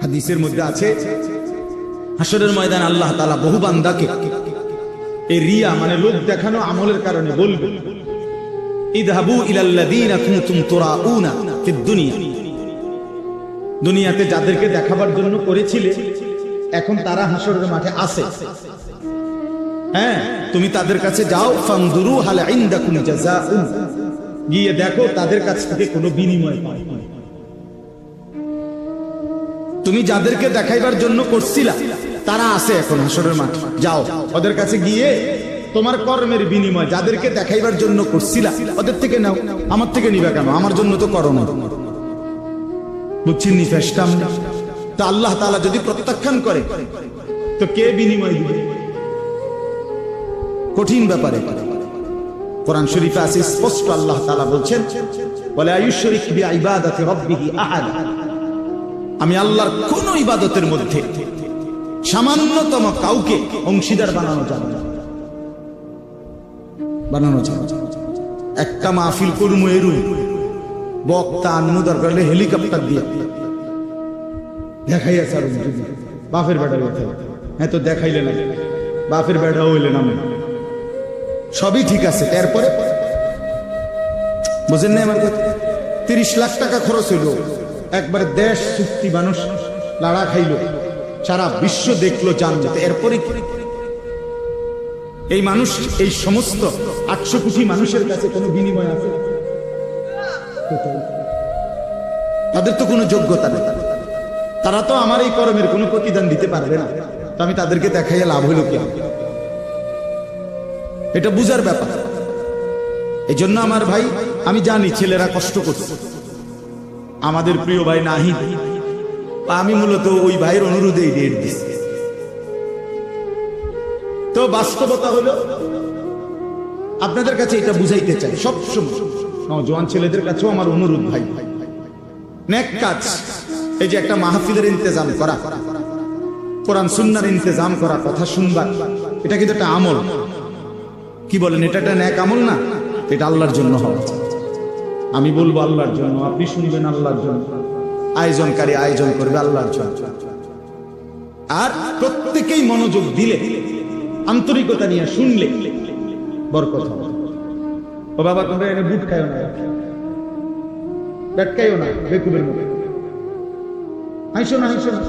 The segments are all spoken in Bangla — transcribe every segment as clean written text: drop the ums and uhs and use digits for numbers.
হাদিসের মধ্যে আছে হাসরের ময়দানে আল্লাহ তাআলা বহু বান্দাকে এই রিয়া মানে লোক দেখানো আমলের কারণে বলবে, ইযহাবু ইলাল্লাযীনা কুনতুম তুরাউনা ফিদ দুনিয়া, দুনিয়াতে যাদেরকে দেখাবার জন্য করেছিলে এখন তারা হাসরের মাঠে আছে, হ্যাঁ তুমি তাদের কাছে যাও, ফানদুরু হাল ইনদাকুম জাযাউন, গিয়ে দেখো তাদের কাছ থেকে কোনো বিনিময় পাই। তুমি যাদেরকে দেখাইবার জন্য করছিলা তারা আছে এখন হাসরের মাঠে, যাও ওদের কাছে গিয়ে তোমার কর্মের বিনিময় যাদেরকে দেখাইবার জন্য করছিলা ওদের থেকে নাও, আমার থেকে নিবা কেন? আমার জন্য তো করো না। বুঝছেন নি ফেসটাম? তো আল্লাহ তাআলা যদি প্রত্যাখ্যান করে তো কে বিনিময় দিবে? কঠিন ব্যাপারে। কোরআন শরীফে আছে স্পষ্ট, আল্লাহ তাআলা বলছেন, ওয়ালা ইউশরিক বিইবাদাতি রাব্বিহি আহাদ, আমি আল্লাহর কোন ইবাদতের মধ্যে সামান্যতম কাউকে অংশীদার বানানো যাবে না, বানানো যাবে। একটা মাহফিল করবো এরু বক্তা আনমু দরকার হলে হেলিকপ্টার দিয়ে দেখাইয়া ছাড়ুন, বাপের বেটা হইতে, হ্যাঁ তো দেখাইলে না, বাপের বেটা হইলে না, সবই ঠিক আছে। এরপরে বুঝেন না আমার কথা, 30 লাখ টাকা খরচ হইল, একবারে দেশ চুক্তি মানুষ লাড়া খাইল, সারা বিশ্ব দেখলো, জানলো, এরপরে এই মানুষ এই সমস্ত 800 কোটি মানুষের কাছে কোনো বিনিময় আছে? তাদের তো কোনো যোগ্যতা নেই, তারা তো আমার এই কর্মের কোনো প্রতিদান দিতে পারবে না, তো আমি তাদেরকে দেখাইয়া লাভ হইল কি? এটা বুঝার ব্যাপার। এই জন্য আমার ভাই, আমি জানি ছেলেরা কষ্ট করছে, আমাদের প্রিয় ভাই নাহিদ, আমি মূলত ওই ভাইয়ের অনুরোধেই ডেট দিচ্ছি। তো বাস্তবতা হলো আপনাদের কাছে এটা বুঝাইতে চাই সবসময়, নওজোয়ান ছেলেদের কাছেও আমার অনুরোধ, ভাই নেক কাজ, এই যে একটা মাহফিলের ইন্তজাম করা, কোরআন সুন্নাহর ইন্তজাম করা, কথা শুনবা, এটা কিন্তু একটা আমল। কি বলেন? এটা একটা নেক আমল না? এটা আল্লাহর জন্য হবে। আমি বলবো আল্লাহর জন্য, আপনি শুনবেন আল্লাহর জন্য, আয়োজনকারী আয়োজন করবে আল্লাহর জন্য। আর প্রত্যেকেই মনোযোগ দিলে, আন্তরিকতা নিয়ে শুনলে বরকত হবে। ও বাবা, তোমরা এনে বুট খাইও না, ব্যাট খাইও না, বেকুবের মতো হাসো না, হাসো না,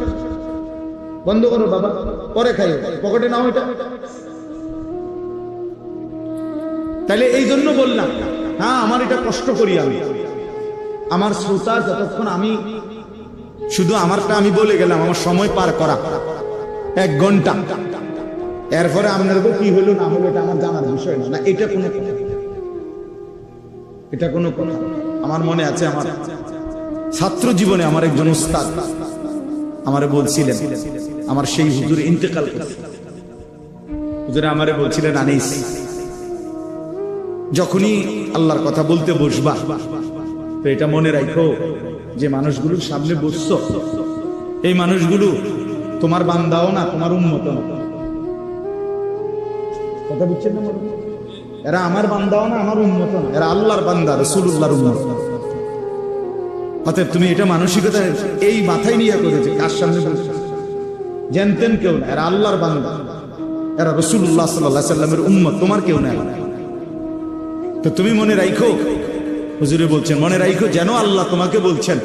বন্ধ করো বাবা, পরে খাইও, পকেটে নাও এটা। তাহলে এই জন্য বললাম, হ্যাঁ আমার এটা কষ্ট করি, আমি আমার শ্রোতা যতক্ষণ আমি শুধু আমারটা আমি বলে গেলাম, আমার সময় পার করা 1 ঘন্টা, এরপরে আপনার কি হলো না হলো এটা আমার জানার বিষয় না। এটা কোনো কথা, এটা কোনো কথা। আমার মনে আছে, আমার ছাত্র জীবনে আমার একজন উস্তাদ আমারে বলছিলেন, আমার সেই হুজুর ইন্তেকাল করেছে, হুজুরে আমারে বলছিলেন, আনিস যখনই আল্লাহর কথা বলতে বসবা তো এটা মনে রাখো যে মানুষগুলোর সামনে বসছো, এই মানুষগুলো তোমার বান্দাও না, তোমার উম্মত না। কথা বুঝছেন না? এরা আমার বান্দাও না, আমার উম্মত না, এরা আল্লাহর বান্দা, রাসূলুল্লাহর উম্মত। অতএব তুমি এটা মানসিকতা এই মাথায় নিয়ে করেছে, কার সামনে বসছো জানতেন কেউ না, এরা আল্লাহর বান্দা, এরা রাসূলুল্লাহ সাল্লাল্লাহু আলাইহি সাল্লামের উম্মত, তোমার কেউ না। তো তুমি মনে রাখো, হুজুরে বলছেন মনে রাখো, যেন আল্লাহ তোমাকে বলছেন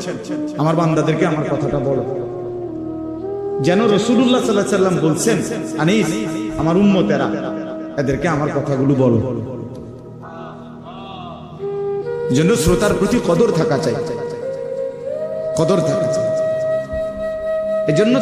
আমার বান্দাদেরকে আমার কথাটা বলো, যেন রাসূলুল্লাহ সাল্লাল্লাহু আলাইহি সাল্লাম বলছেন, আনিস আমার উম্মতেরা, এদেরকে আমার কথাগুলো বলো। যেন শ্রোতার প্রতি কদর থাকা চাই, কদর থাকা চাই। এজন্য